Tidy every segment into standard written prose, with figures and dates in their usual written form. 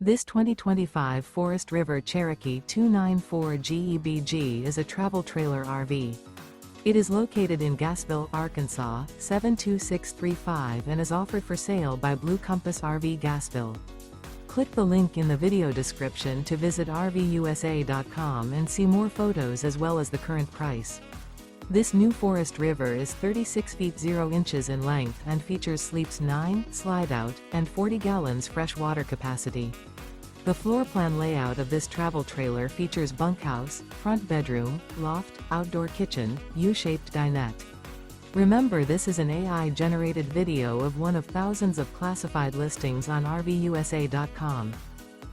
This 2025 Forest River Cherokee 294 GEBG is a travel trailer RV. It is located in Gassville, Arkansas, 72635 and is offered for sale by Blue Compass RV Gassville. Click the link in the video description to visit RVUSA.com and see more photos as well as the current price. This new Forest River is 36 feet 0 inches in length and features sleeps 9, Slideout, and 40 gallons fresh water capacity. The floor plan layout of this travel trailer features bunkhouse, front bedroom, loft, outdoor kitchen, U-shaped dinette. Remember, this is an AI-generated video of one of thousands of classified listings on RVUSA.com.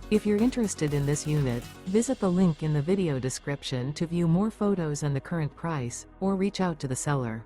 If you're interested in this unit, visit the link in the video description to view more photos and the current price, or reach out to the seller.